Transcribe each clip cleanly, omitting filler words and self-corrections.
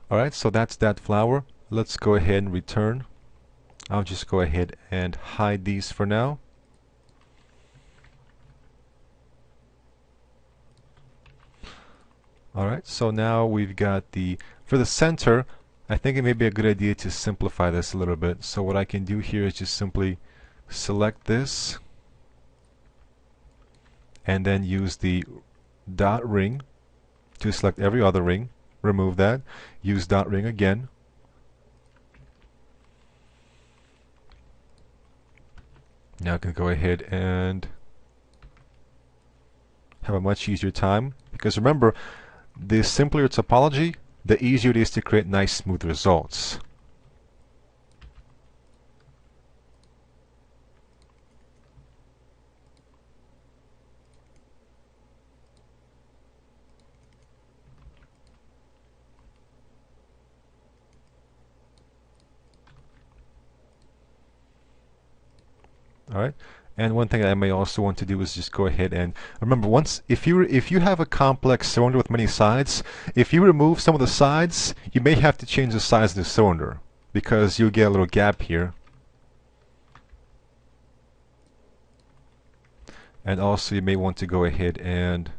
Alright, so that's that flower. Let's go ahead and return. I'll just go ahead and hide these for now. Alright, so now we've got for the center, I think it may be a good idea to simplify this a little bit. So what I can do here is just simply select this and then use the dot ring to select every other ring. Remove that. Use dot ring again. Now I can go ahead and have a much easier time, because remember, the simpler your topology, the easier it is to create nice smooth results. Alright, and one thing I may also want to do is just go ahead and remember, if you have a complex cylinder with many sides, if you remove some of the sides, you may have to change the size of the cylinder, because you'll get a little gap here. And also you may want to go ahead and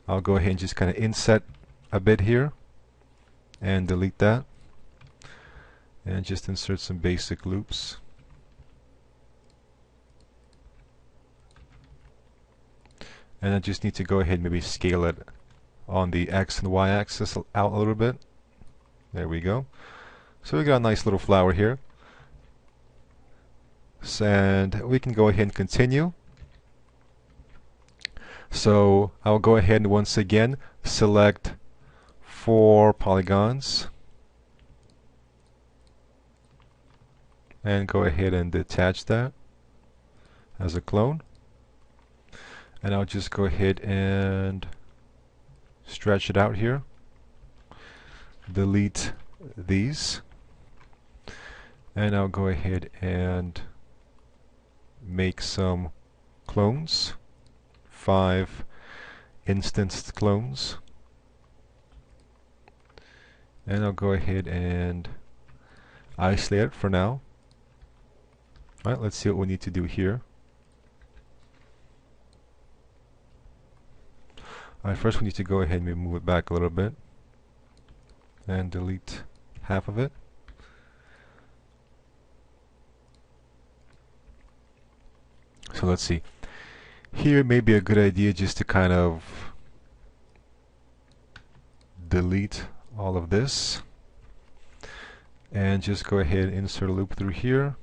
I'll go ahead and just kind of inset a bit here and delete that, and just insert some basic loops. And I just need to go ahead and maybe scale it on the X and Y axis out a little bit. There we go. So we got a nice little flower here. And we can go ahead and continue. So I'll go ahead and once again select 4 polygons and go ahead and detach that as a clone. And I'll just go ahead and stretch it out here. Delete these. And I'll go ahead and make some clones. 5 instanced clones. And I'll go ahead and isolate it for now. Alright, let's see what we need to do here. Alright, first we need to go ahead and move it back a little bit and delete half of it. So let's see. Here it may be a good idea just to kind of delete all of this and just go ahead and insert a loop through here.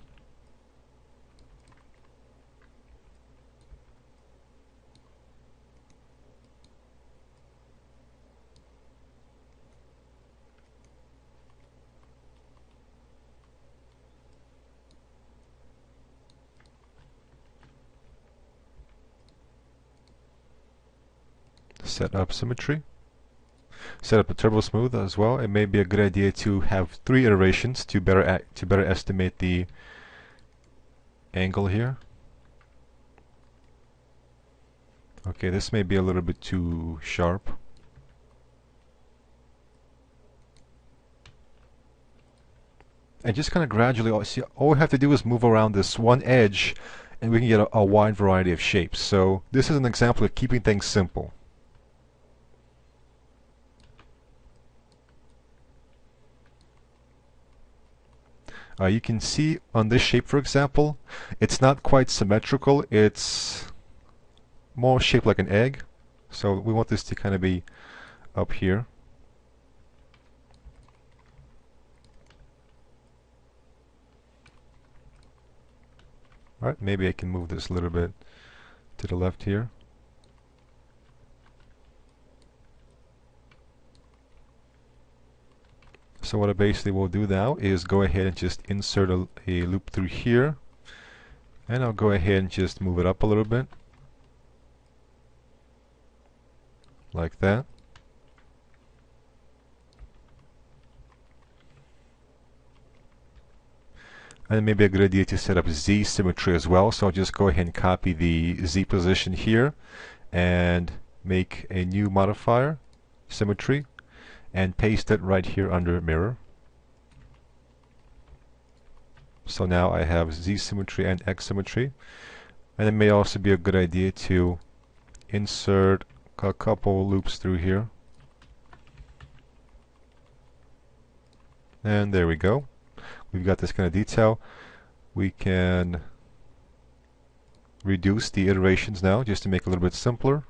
Set up symmetry. Set up a turbo smooth as well. It may be a good idea to have 3 iterations to better estimate the angle here. Okay, this may be a little bit too sharp. And just kind of gradually, see, all we have to do is move around this one edge and we can get a wide variety of shapes. So this is an example of keeping things simple. You can see on this shape, for example, it's not quite symmetrical. It's more shaped like an egg. So we want this to kind of be up here. Alright, maybe I can move this a little bit to the left here. So what I basically will do now is go ahead and just insert a loop through here, and I'll go ahead and just move it up a little bit like that. And it may be a good idea to set up Z symmetry as well, so I'll just go ahead and copy the Z position here and make a new modifier, symmetry, and paste it right here under mirror. So now I have Z symmetry and X symmetry. And it may also be a good idea to insert a couple loops through here. And there we go. We've got this kind of detail. We can reduce the iterations now just to make it a little bit simpler.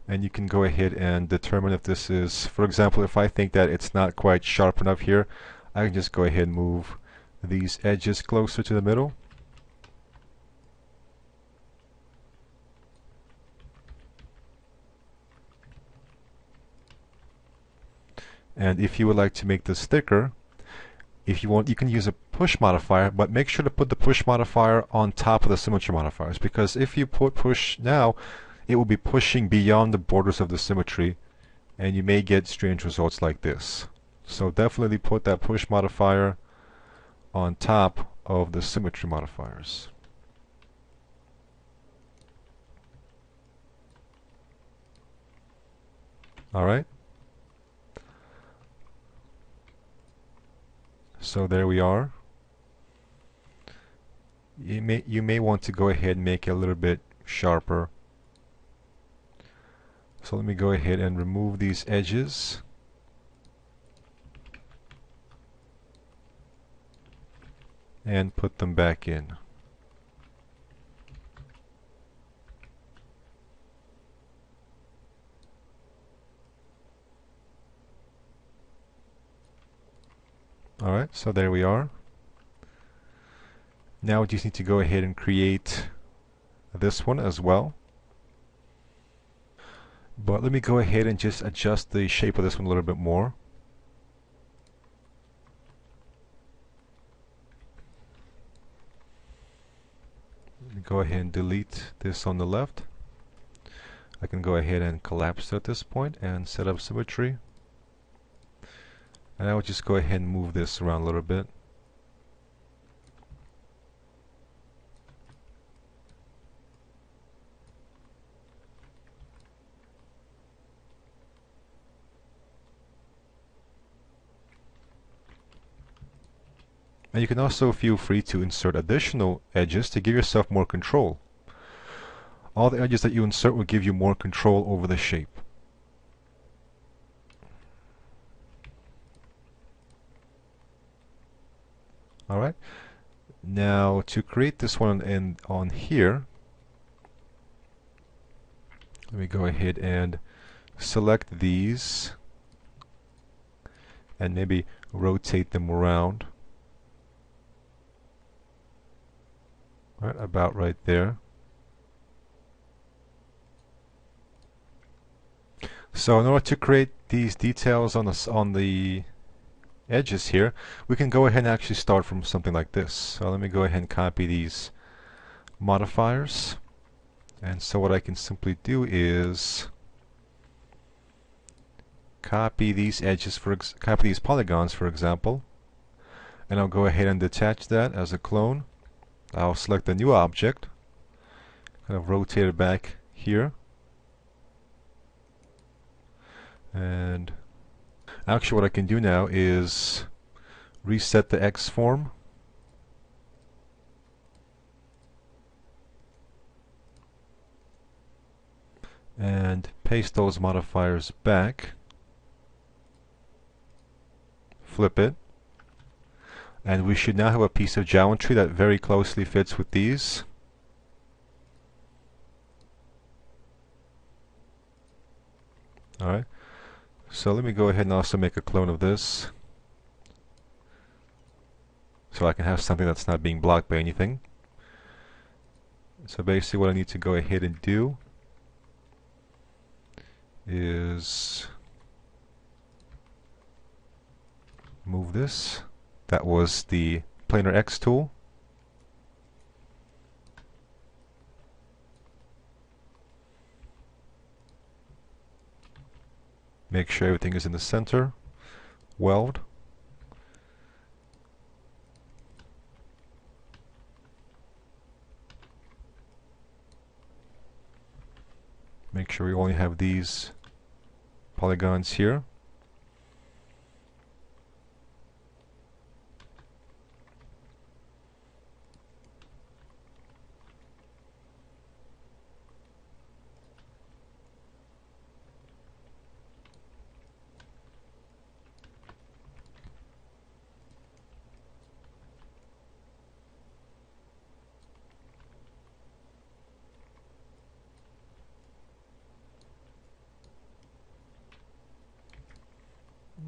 And you can go ahead and determine if this is, for example, if I think that it's not quite sharp enough here, I can just go ahead and move these edges closer to the middle. And if you would like to make this thicker, if you want, you can use a push modifier, but make sure to put the push modifier on top of the symmetry modifiers, because if you put push now, it will be pushing beyond the borders of the symmetry, and you may get strange results like this. So definitely put that push modifier on top of the symmetry modifiers. Alright. So there we are. You may want to go ahead and make it a little bit sharper. So let me go ahead and remove these edges. And put them back in. Alright, so there we are. Now we just need to go ahead and create this one as well. But let me go ahead and just adjust the shape of this one a little bit more. Let me go ahead and delete this on the left. I can go ahead and collapse at this point and set up symmetry. And I will just go ahead and move this around a little bit. And you can also feel free to insert additional edges to give yourself more control. All the edges that you insert will give you more control over the shape. Alright, now to create this one on here, let me go ahead and select these and maybe rotate them around. Right, about right there. So in order to create these details on the edges here, we can go ahead and actually start from something like this. So let me go ahead and copy these modifiers. And so what I can simply do is copy these edges, copy these polygons, for example, and I'll go ahead and detach that as a clone. I'll select a new object, kind of rotate it back here, and actually what I can do now is reset the X form, and paste those modifiers back, flip it, and we should now have a piece of geometry that very closely fits with these. Alright, so let me go ahead and also make a clone of this, so I can have something that's not being blocked by anything. So basically what I need to go ahead and do is move this. That was the planar X tool. Make sure everything is in the center. Weld. Make sure we only have these polygons here.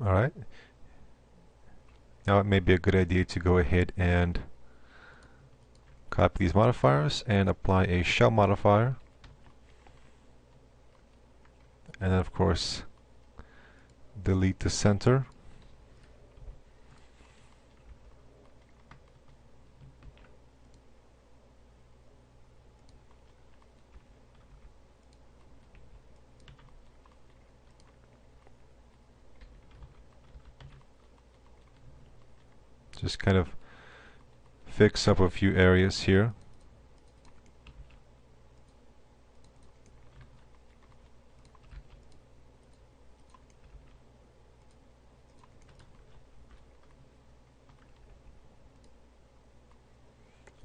Alright. Now it may be a good idea to go ahead and copy these modifiers and apply a shell modifier. And then of course delete the center. Just kind of fix up a few areas here.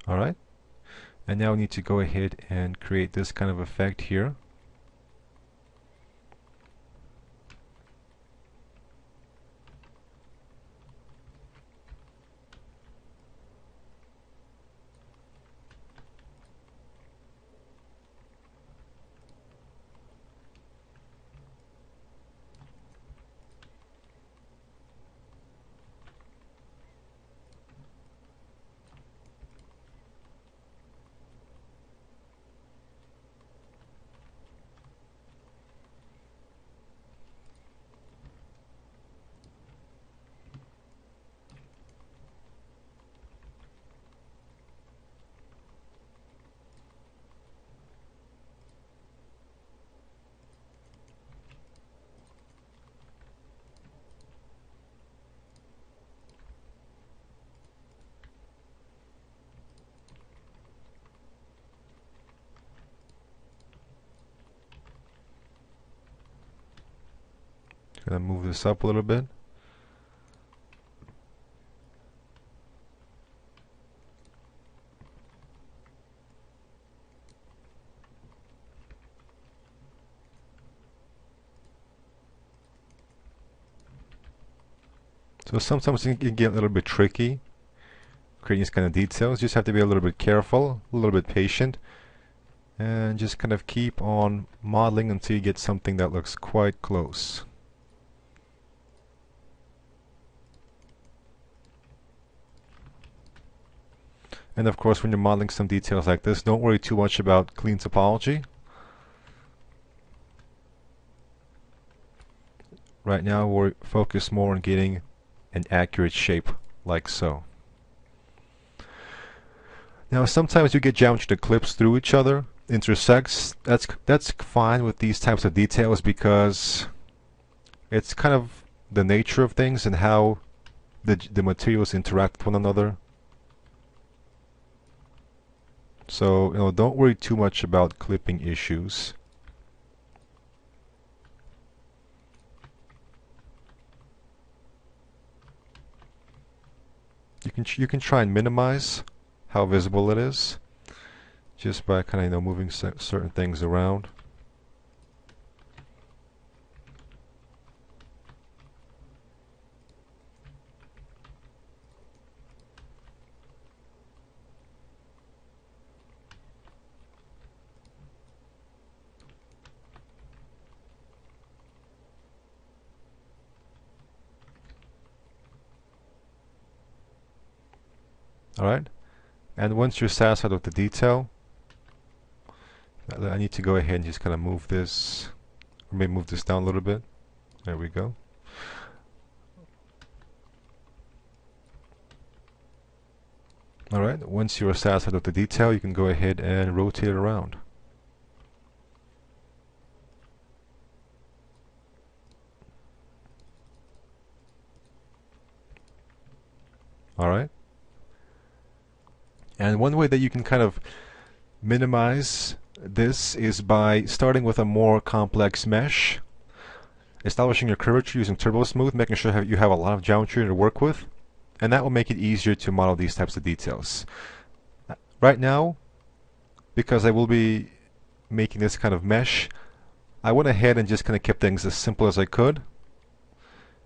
Alright, and now we need to go ahead and create this kind of effect here. Gonna move this up a little bit. So sometimes it can get a little bit tricky creating these kind of details. You just have to be a little bit careful, a little bit patient, and just kind of keep on modeling until you get something that looks quite close. And of course, when you're modeling some details like this, don't worry too much about clean topology. Right now, we're focused more on getting an accurate shape, like so. Now, sometimes you get geometry that clips through each other, intersects. That's fine with these types of details because it's kind of the nature of things and how the materials interact with one another. So, don't worry too much about clipping issues. You can try and minimize how visible it is just by kind of moving certain things around. Alright, and once you're satisfied with the detail, I need to go ahead and just kind of move this, or maybe move this down a little bit. There we go. Alright, once you're satisfied with the detail, you can go ahead and rotate it around. Alright. And one way that you can kind of minimize this is by starting with a more complex mesh. establishing your curvature using Turbo Smooth, making sure you have a lot of geometry to work with, and that will make it easier to model these types of details. Right now, because I will be making this kind of mesh, I went ahead and just kind of kept things as simple as I could.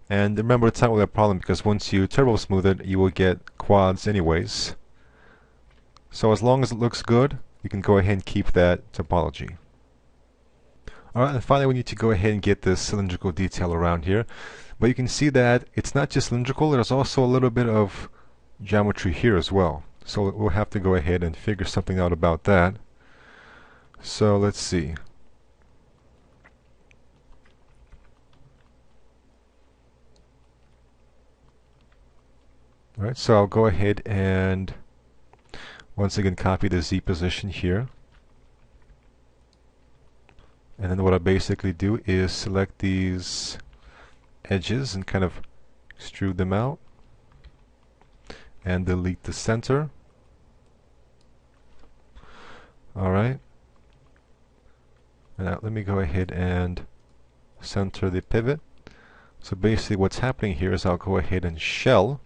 And remember, it's not really a problem because once you turbo smooth it, you will get quads anyways. So as long as it looks good, you can go ahead and keep that topology. Alright, and finally we need to go ahead and get this cylindrical detail around here. But you can see that it's not just cylindrical, there's also a little bit of geometry here as well. So we'll have to go ahead and figure something out about that. So let's see. Alright, so I'll go ahead and once again copy the Z position here. And then what I basically do is select these edges and kind of extrude them out. And delete the center. Alright. And now let me go ahead and center the pivot. So basically what's happening here is I'll go ahead and shell.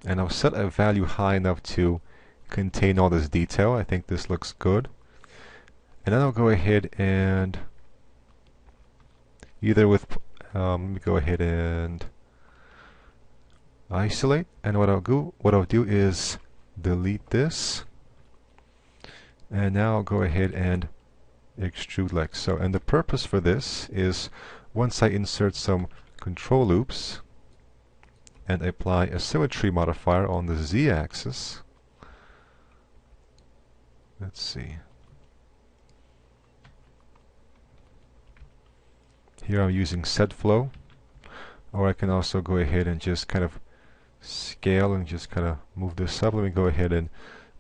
And I'll set a value high enough to contain all this detail. I think this looks good. And then I'll go ahead and either with, let me go ahead and isolate. And what I'll do is delete this. And now I'll go ahead and extrude like so. And the purpose for this is once I insert some control loops and apply a symmetry modifier on the z-axis. Let's see. Here I'm using set flow, or I can also go ahead and just kind of scale and just kind of move this up. Let me go ahead and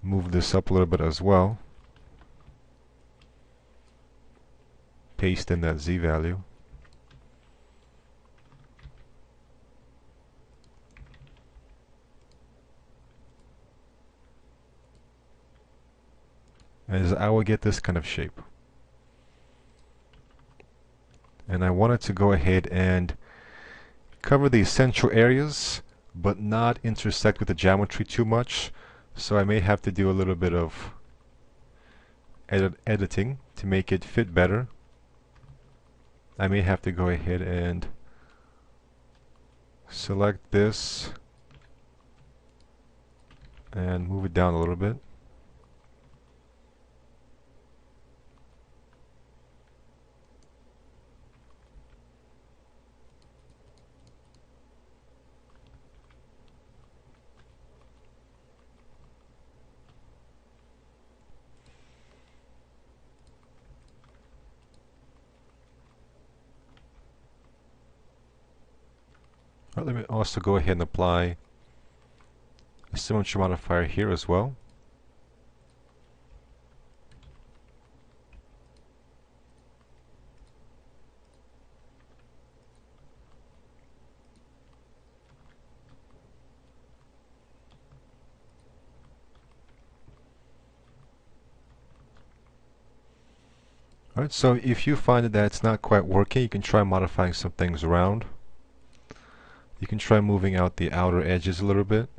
move this up a little bit as well. Paste in that z value. As I will get this kind of shape. And I wanted to go ahead and cover the essential areas, but not intersect with the geometry too much. So I may have to do a little bit of editing to make it fit better. I may have to go ahead and select this and move it down a little bit. Let me also go ahead and apply a symmetry modifier here as well. Alright, so if you find that it's not quite working, you can try modifying some things around. You can try moving out the outer edges a little bit.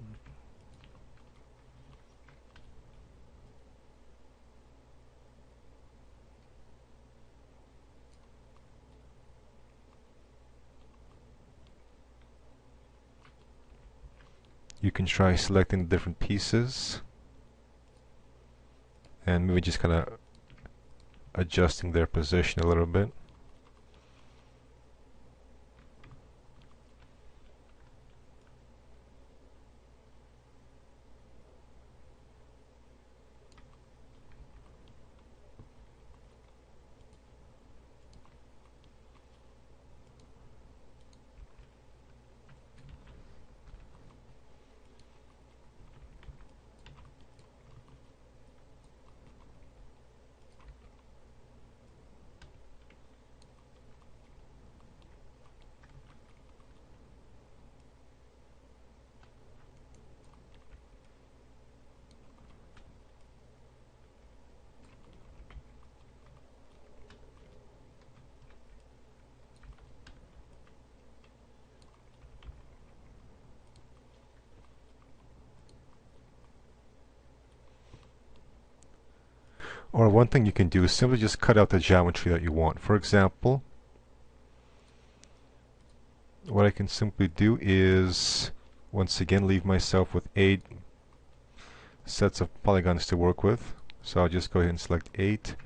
You can try selecting different pieces and maybe just kind of adjusting their position a little bit. Or one thing you can do is simply just cut out the geometry that you want. For example, what I can simply do is once again leave myself with 8 sets of polygons to work with. So I'll just go ahead and select 8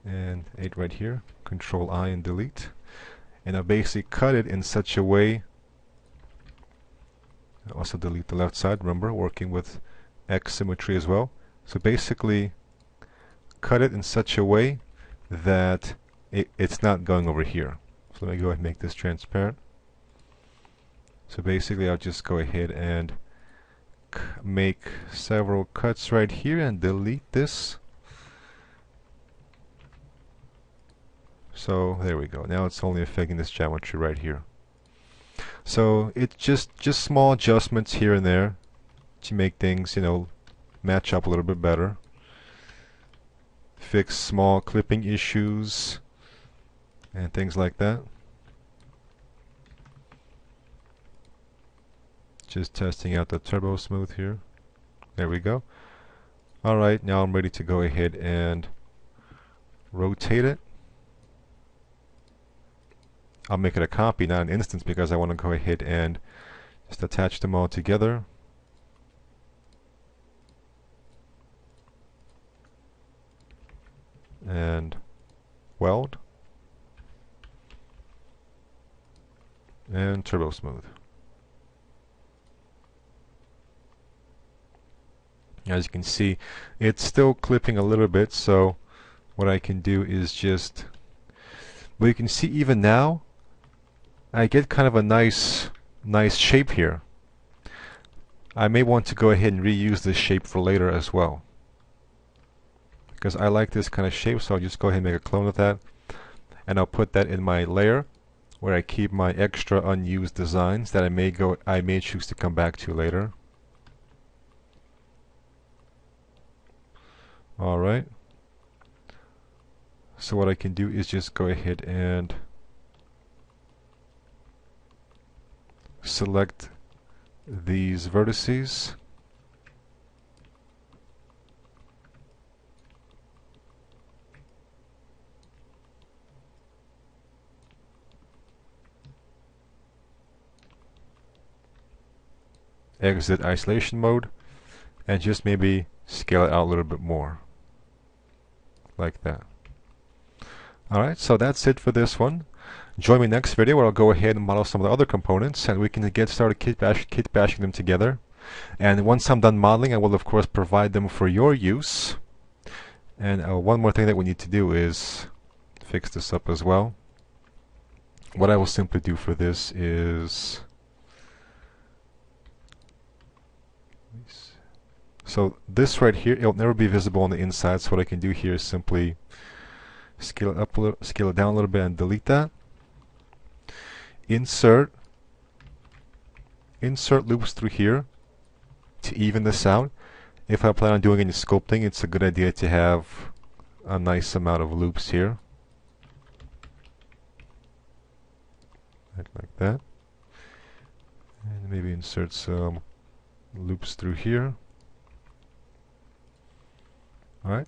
and 8 right here, Control I and delete. And I'll basically cut it in such a way. I'll also delete the left side, remember, working with X symmetry as well. So basically cut it in such a way that it's not going over here. So let me go ahead and make this transparent. So basically I'll just go ahead and make several cuts right here and delete this. So there we go. Now it's only affecting this geometry right here. So it's just small adjustments here and there to make things, you know, match up a little bit better. Fix small clipping issues and things like that. Just testing out the turbo smooth here. There we go. Alright, now I'm ready to go ahead and rotate it. I'll make it a copy, not an instance, because I want to go ahead and just attach them all together. And weld. And turbo smooth. As you can see, it's still clipping a little bit, so what I can do is just, well, you can see even now I get kind of a nice shape here. I may want to go ahead and reuse this shape for later as well, because I like this kind of shape. So I'll just go ahead and make a clone of that, and I'll put that in my layer where I keep my extra unused designs that I may choose to come back to later. Alright, so what I can do is just go ahead and select these vertices, exit isolation mode, and just maybe scale it out a little bit more. Like that. Alright, so that's it for this one. Join me next video where I'll go ahead and model some of the other components, and we can get started kit bashing them together. And once I'm done modeling, I will of course provide them for your use. And one more thing that we need to do is fix this up as well. What I will simply do for this is, so this right here, it'll never be visible on the inside, so what I can do here is simply scale it up a little, scale it down a little bit and delete that. Insert loops through here to even this out. If I plan on doing any sculpting, it's a good idea to have a nice amount of loops here. Like that. And maybe insert some loops through here. Alright.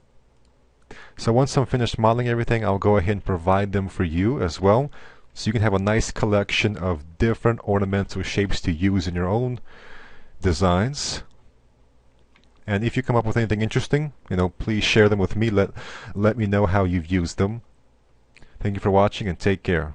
So once I'm finished modeling everything, I'll go ahead and provide them for you as well. So you can have a nice collection of different ornamental shapes to use in your own designs. And if you come up with anything interesting, you know, please share them with me. Let me know how you've used them. Thank you for watching and take care.